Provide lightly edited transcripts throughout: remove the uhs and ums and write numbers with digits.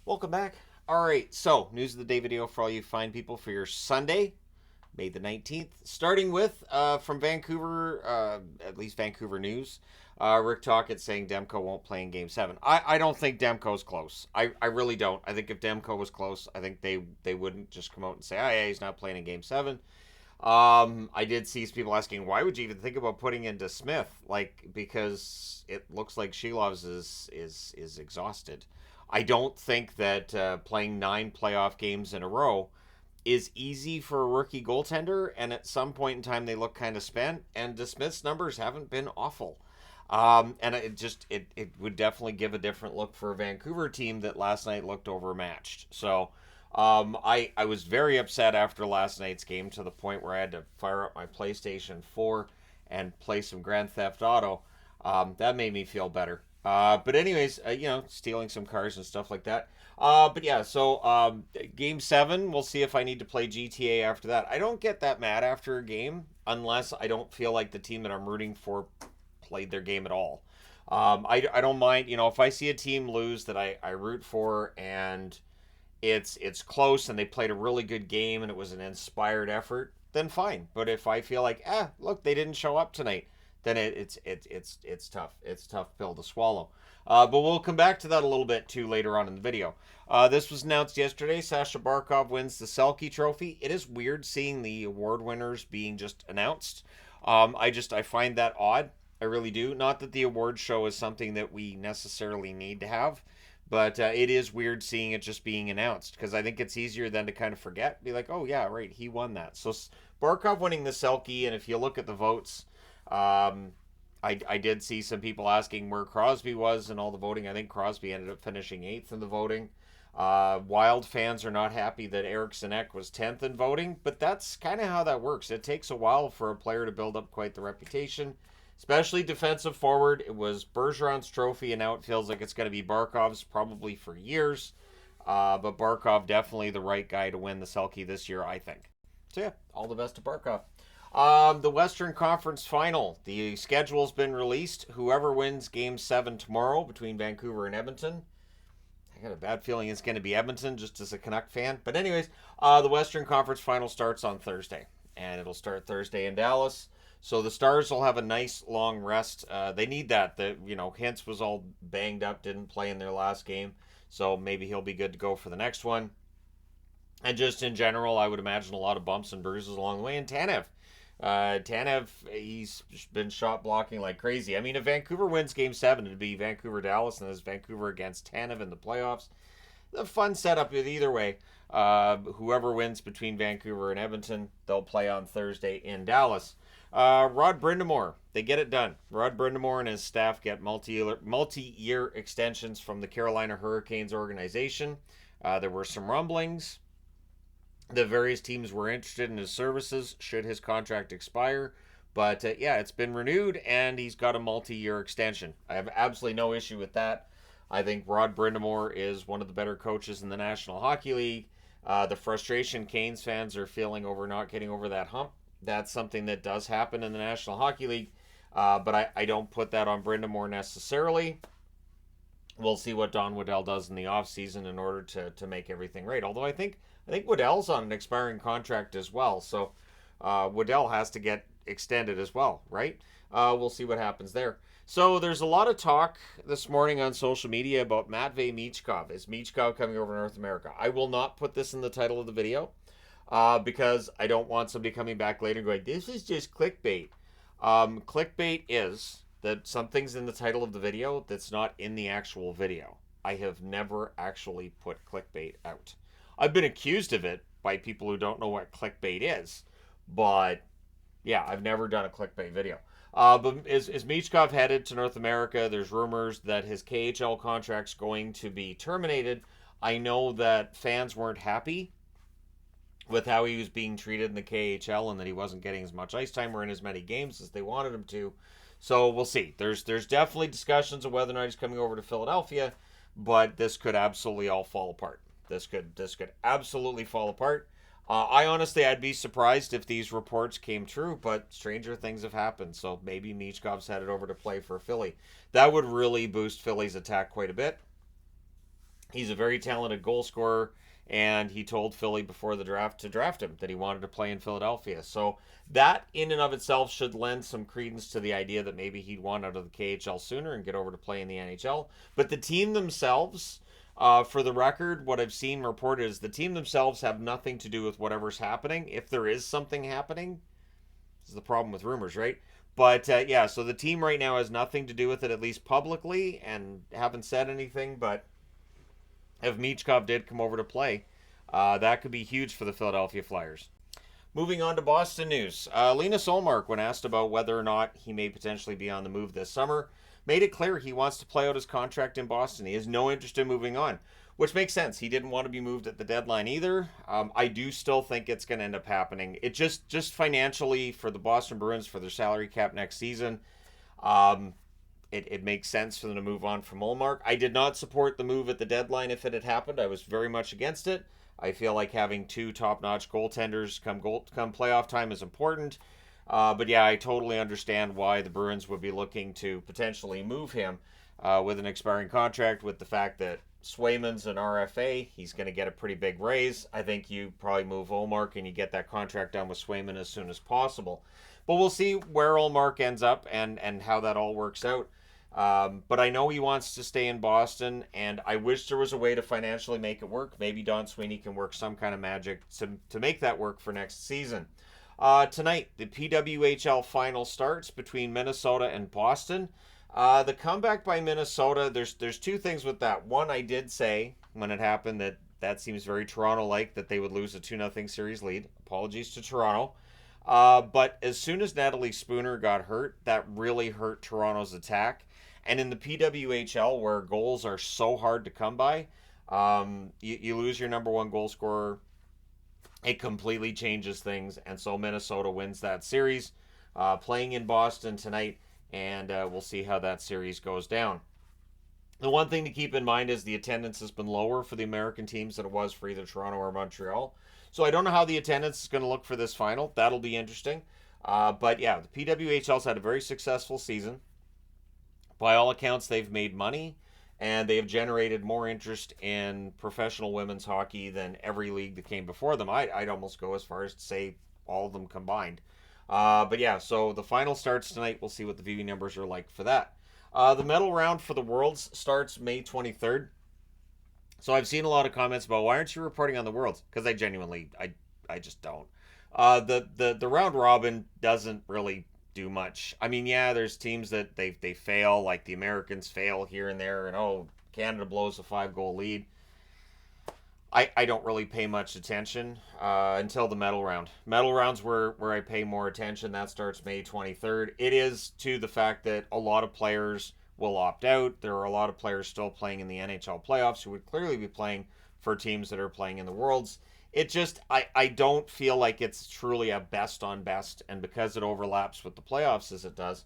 Welcome back. All right, so news of the day video for all you fine people for your Sunday, May the 19th. Starting with from Vancouver, at least Vancouver News, Rick Tocchet saying Demko won't play in Game 7. I don't think Demko's close. I really don't. I think if Demko was close, I think they wouldn't just come out and say, oh, yeah, he's not playing in Game 7. I did see people asking, why would you even think about putting into Smith? Like, because it looks like Shilov's is exhausted. I don't think that playing 9 playoff games in a row is easy for a rookie goaltender, and at some point in time they look kind of spent. And DeSmith's numbers haven't been awful, and it would definitely give a different look for a Vancouver team that last night looked overmatched. So I was very upset after last night's game to the point where I had to fire up my PlayStation 4 and play some Grand Theft Auto. That made me feel better. But anyways, stealing some cars and stuff like that. But yeah, so game 7, we'll see if I need to play GTA after that. I don't get that mad after a game unless I don't feel like the team that I'm rooting for played their game at all. I don't mind, if I see a team lose that I root for and it's close and they played a really good game and it was an inspired effort, then fine. But if I feel like, look, they didn't show up tonight, then it's tough. It's a tough pill to swallow. But we'll come back to that a little bit too later on in the video. This was announced yesterday. Sasha Barkov wins the Selke Trophy. It is weird seeing the award winners being just announced. I find that odd. I really do. Not that the award show is something that we necessarily need to have, but it is weird seeing it just being announced because I think it's easier then to kind of forget, be like, oh yeah, right, he won that. So Barkov winning the Selke, and if you look at the votes, I did see some people asking where Crosby was in all the voting. I think Crosby ended up finishing 8th in the voting. Wild fans are not happy that Eric Sinek was 10th in voting, but that's kind of how that works. It takes a while for a player to build up quite the reputation, especially defensive forward. It was Bergeron's trophy, and now it feels like it's going to be Barkov's probably for years. But Barkov definitely the right guy to win the Selke this year, I think. So yeah, all the best to Barkov. The Western Conference Final. The schedule's been released. Whoever wins Game 7 tomorrow between Vancouver and Edmonton. I got a bad feeling it's going to be Edmonton just as a Canuck fan. But anyways, the Western Conference Final starts on Thursday. And it'll start Thursday in Dallas. So the Stars will have a nice long rest. They need that. Hintz was all banged up, didn't play in their last game. So maybe he'll be good to go for the next one. And just in general, I would imagine a lot of bumps and bruises along the way. And Tanev, he's been shot blocking like crazy. I mean, if Vancouver wins Game 7, it'd be Vancouver-Dallas, and there's Vancouver against Tanev in the playoffs. The fun setup is either way. Whoever wins between Vancouver and Edmonton, they'll play on Thursday in Dallas. Rod Brind'Amour, they get it done. Rod Brind'Amour and his staff get multi-year extensions from the Carolina Hurricanes organization. There were some rumblings. The various teams were interested in his services should his contract expire. But it's been renewed, and he's got a multi-year extension. I have absolutely no issue with that. I think Rod Brind'Amour is one of the better coaches in the National Hockey League. The frustration Canes fans are feeling over not getting over that hump, that's something that does happen in the National Hockey League. But I don't put that on Brind'Amour necessarily. We'll see what Don Waddell does in the offseason in order to make everything right. Although I think Waddell's on an expiring contract as well. So Waddell has to get extended as well, right? We'll see what happens there. So there's a lot of talk this morning on social media about Matvei Michkov. Is Michkov coming over to North America? I will not put this in the title of the video because I don't want somebody coming back later and going, this is just clickbait. Clickbait is that something's in the title of the video that's not in the actual video. I have never actually put clickbait out. I've been accused of it by people who don't know what clickbait is, but yeah, I've never done a clickbait video. But is Michkov headed to North America? There's rumors that his KHL contract's going to be terminated. I know that fans weren't happy with how he was being treated in the KHL and that he wasn't getting as much ice time or in as many games as they wanted him to. So we'll see. There's definitely discussions of whether or not he's coming over to Philadelphia, but this could absolutely all fall apart. This could absolutely fall apart. I'd be surprised if these reports came true, but stranger things have happened. So maybe Michkov's headed over to play for Philly. That would really boost Philly's attack quite a bit. He's a very talented goal scorer, and he told Philly before the draft to draft him, that he wanted to play in Philadelphia. So that in and of itself should lend some credence to the idea that maybe he'd want out of the KHL sooner and get over to play in the NHL. But the team themselves, for the record, what I've seen reported is the team themselves have nothing to do with whatever's happening. If there is something happening, this is the problem with rumors, right? But yeah, so the team right now has nothing to do with it, at least publicly, and haven't said anything. But if Michkov did come over to play, that could be huge for the Philadelphia Flyers. Moving on to Boston news. Linus Ullmark, when asked about whether or not he may potentially be on the move this summer, made it clear he wants to play out his contract in Boston. He has no interest in moving on, which makes sense. He didn't want to be moved at the deadline either. I do still think it's going to end up happening. It just financially for the Boston Bruins, for their salary cap next season, um, it makes sense for them to move on from Ullmark. I did not support the move at the deadline if it had happened. I was very much against it. I feel like having two top-notch goaltenders come playoff time is important. But yeah, I totally understand why the Bruins would be looking to potentially move him with an expiring contract, with the fact that Swayman's an RFA. He's going to get a pretty big raise. I think you probably move Ullmark and you get that contract done with Swayman as soon as possible. But we'll see where Ullmark ends up and how that all works out. But I know he wants to stay in Boston, and I wish there was a way to financially make it work. Maybe Don Sweeney can work some kind of magic to make that work for next season. Tonight, the PWHL final starts between Minnesota and Boston. The comeback by Minnesota, there's two things with that. One, I did say when it happened that seems very Toronto-like, that they would lose a 2-0 series lead. Apologies to Toronto. But as soon as Natalie Spooner got hurt, that really hurt Toronto's attack. And in the PWHL, where goals are so hard to come by, you lose your number one goal scorer, it completely changes things. And so Minnesota wins that series, playing in Boston tonight, and we'll see how that series goes down. The one thing to keep in mind is the attendance has been lower for the American teams than it was for either Toronto or Montreal. So I don't know how the attendance is going to look for this final. That'll be interesting. But yeah, the PWHL's had a very successful season. By all accounts, they've made money, and they have generated more interest in professional women's hockey than every league that came before them. I'd almost go as far as to say all of them combined. But yeah, so the final starts tonight. We'll see what the viewing numbers are like for that. The medal round for the Worlds starts May 23rd. So I've seen a lot of comments about, why aren't you reporting on the Worlds? Because I just don't. The round robin doesn't really do much. I mean, yeah, there's teams that they fail, like the Americans fail here and there, and Canada blows a 5-goal lead. I don't really pay much attention until the medal round. Medal round's where I pay more attention. That starts May 23rd. It is to the fact that a lot of players will opt out. There are a lot of players still playing in the NHL playoffs who would clearly be playing for teams that are playing in the Worlds. It just, I don't feel like it's truly a best on best, and because it overlaps with the playoffs as it does,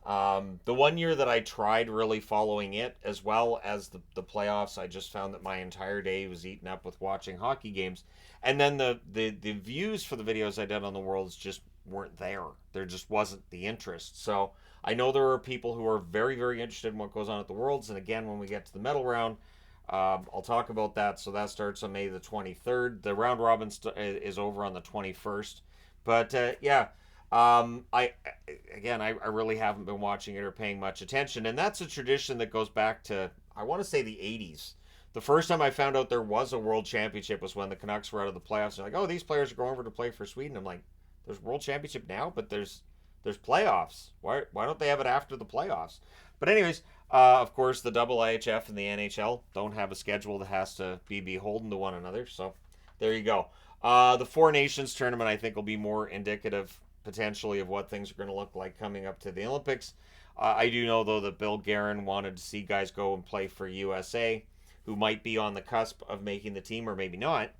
the one year that I tried really following it as well as the playoffs, I just found that my entire day was eaten up with watching hockey games. And then the views for the videos I did on the Worlds just weren't there. There just wasn't the interest. So I know there are people who are very, very interested in what goes on at the Worlds. And again, when we get to the medal round, I'll talk about that. So that starts on May the 23rd. The round robin is over on the 21st. But yeah. I really haven't been watching it or paying much attention, and that's a tradition that goes back to, I want to say, the 80s. The first time I found out there was a World Championship was when the Canucks were out of the playoffs. They're like, oh, these players are going over to play for Sweden. I'm like, there's World Championship now, but there's playoffs. Why don't they have it after the playoffs? But anyways, of course, the IHF and the NHL don't have a schedule that has to be beholden to one another. So there you go. The Four Nations tournament, I think, will be more indicative potentially of what things are going to look like coming up to the Olympics. I do know, though, that Bill Guerin wanted to see guys go and play for USA who might be on the cusp of making the team or maybe not.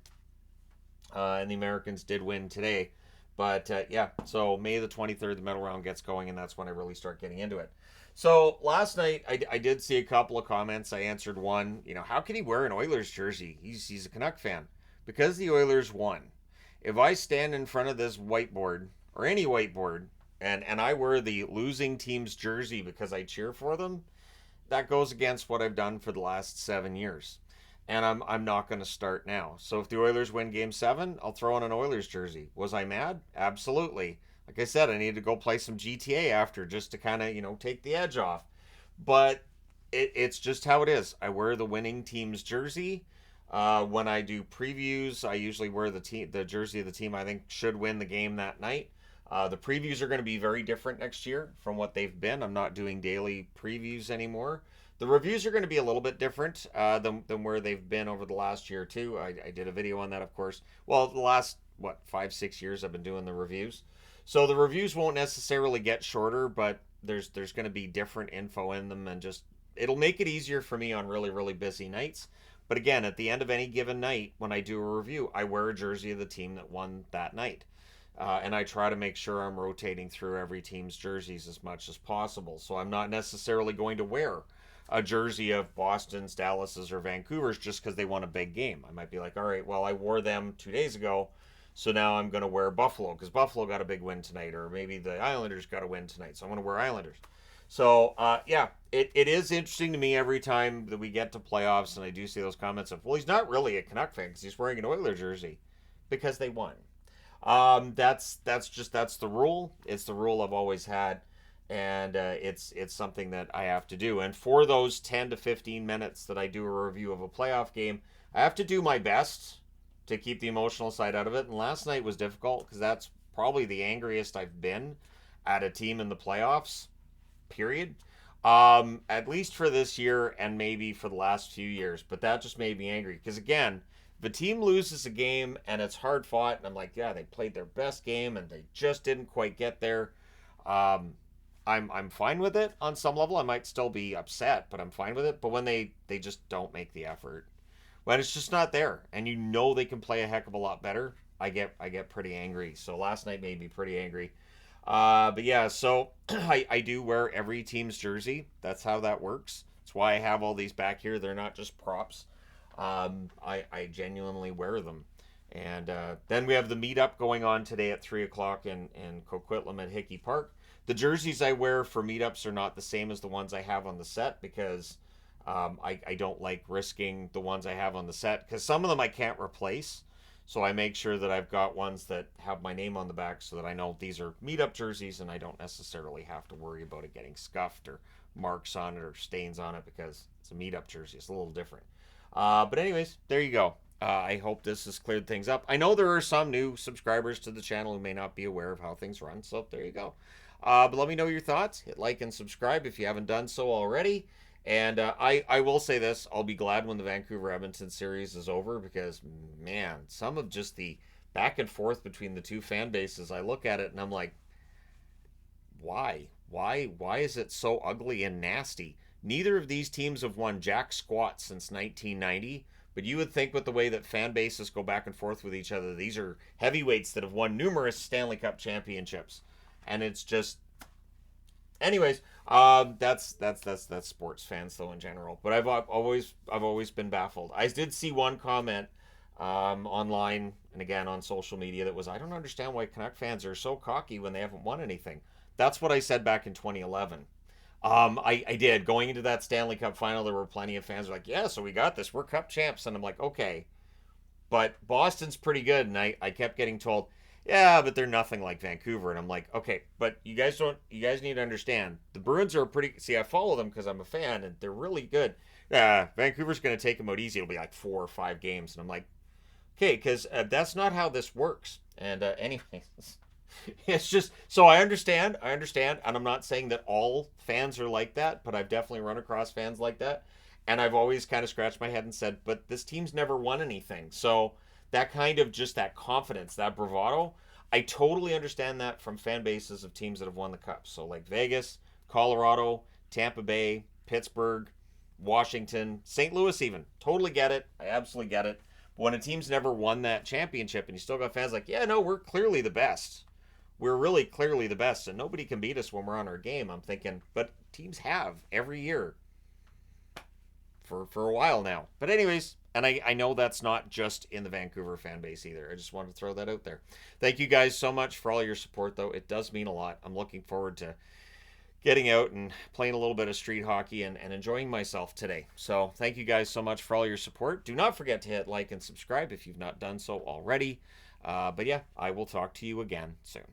And the Americans did win today. But yeah, so May the 23rd, the medal round gets going, and that's when I really start getting into it. So last night, I did see a couple of comments. I answered one, how can he wear an Oilers jersey? He's a Canuck fan. Because the Oilers won. If I stand in front of this whiteboard, or any whiteboard, and I wear the losing team's jersey because I cheer for them, that goes against what I've done for the last 7 years. and I'm not going to start now. So if the Oilers win Game 7, I'll throw on an Oilers jersey. Was I mad? Absolutely. Like I said, I needed to go play some GTA after just to kind of, take the edge off. But it's just how it is. I wear the winning team's jersey. When I do previews, I usually wear the jersey of the team I think should win the game that night. The previews are going to be very different next year from what they've been. I'm not doing daily previews anymore. The reviews are going to be a little bit different than where they've been over the last year or two. I did a video on that, of course. Well, the last, 5, 6 years I've been doing the reviews. So the reviews won't necessarily get shorter, but there's going to be different info in them, and just it'll make it easier for me on really, really busy nights. But again, at the end of any given night, when I do a review, I wear a jersey of the team that won that night. And I try to make sure I'm rotating through every team's jerseys as much as possible. So I'm not necessarily going to wear a jersey of Boston's, Dallas's, or Vancouver's just because they won a big game. I might be like, all right, well, I wore them 2 days ago, so now I'm going to wear Buffalo because Buffalo got a big win tonight, or maybe the Islanders got a win tonight, so I'm going to wear Islanders. So, yeah, it is interesting to me every time that we get to playoffs and I do see those comments of, well, he's not really a Canuck fan because he's wearing an Oiler jersey because they won. That's the rule. It's the rule I've always had, and it's something that I have to do. And for those 10 to 15 minutes that I do a review of a playoff game, I have to do my best to keep the emotional side out of it. And last night was difficult because that's probably the angriest I've been at a team in the playoffs. Period. At least for this year and maybe for the last few years, but that just made me angry because again, if a team loses a game and it's hard fought, and I'm like, yeah, they played their best game and they just didn't quite get there. Um, I'm fine with it on some level. I might still be upset, but I'm fine with it. But when they just don't make the effort, when it's just not there, and they can play a heck of a lot better, I get pretty angry. So last night made me pretty angry. But yeah, so I do wear every team's jersey. That's how that works. That's why I have all these back here. They're not just props. I genuinely wear them. And then we have the meetup going on today at 3 o'clock in Coquitlam at Hickey Park. The jerseys I wear for meetups are not the same as the ones I have on the set because I don't like risking the ones I have on the set because some of them I can't replace. So I make sure that I've got ones that have my name on the back so that I know these are meetup jerseys and I don't necessarily have to worry about it getting scuffed or marks on it or stains on it because it's a meetup jersey. It's a little different. But anyways, there you go. I hope this has cleared things up. I know there are some new subscribers to the channel who may not be aware of how things run, so there you go. But let me know your thoughts. Hit like and subscribe if you haven't done so already. And I will say this, I'll be glad when the Vancouver-Edmonton series is over because, man, some of just the back and forth between the two fan bases, I look at it and I'm like, why? Why is it so ugly and nasty? Neither of these teams have won jack squat since 1990, but you would think with the way that fan bases go back and forth with each other, these are heavyweights that have won numerous Stanley Cup championships. And it's just, anyways, that's sports fans though in general. But I've always been baffled. I did see one comment online and again on social media that was, I don't understand why Canuck fans are so cocky when they haven't won anything. That's what I said back in 2011. I did. Going into that Stanley Cup final, there were plenty of fans who were like, yeah, so we got this. We're Cup champs. And I'm like, okay. But Boston's pretty good. And I kept getting told, yeah, but they're nothing like Vancouver. And I'm like, okay, but you guys need to understand. The Bruins are see, I follow them because I'm a fan, and they're really good. Yeah, Vancouver's going to take them out easy. It'll be like 4 or 5 games. And I'm like, okay, because that's not how this works. And anyways, it's just, so I understand, and I'm not saying that all fans are like that, but I've definitely run across fans like that. And I've always kind of scratched my head and said, but this team's never won anything. So that kind of just that confidence, that bravado, I totally understand that from fan bases of teams that have won the Cup. So like Vegas, Colorado, Tampa Bay, Pittsburgh, Washington, St. Louis even. Totally get it. I absolutely get it. But when a team's never won that championship and you still got fans like, yeah, no, we're clearly the best. We're really clearly the best, and nobody can beat us when we're on our game. I'm thinking, but teams have every year for a while now. But anyways, and I know that's not just in the Vancouver fan base either. I just wanted to throw that out there. Thank you guys so much for all your support, though. It does mean a lot. I'm looking forward to getting out and playing a little bit of street hockey and enjoying myself today. So thank you guys so much for all your support. Do not forget to hit like and subscribe if you've not done so already. But yeah, I will talk to you again soon.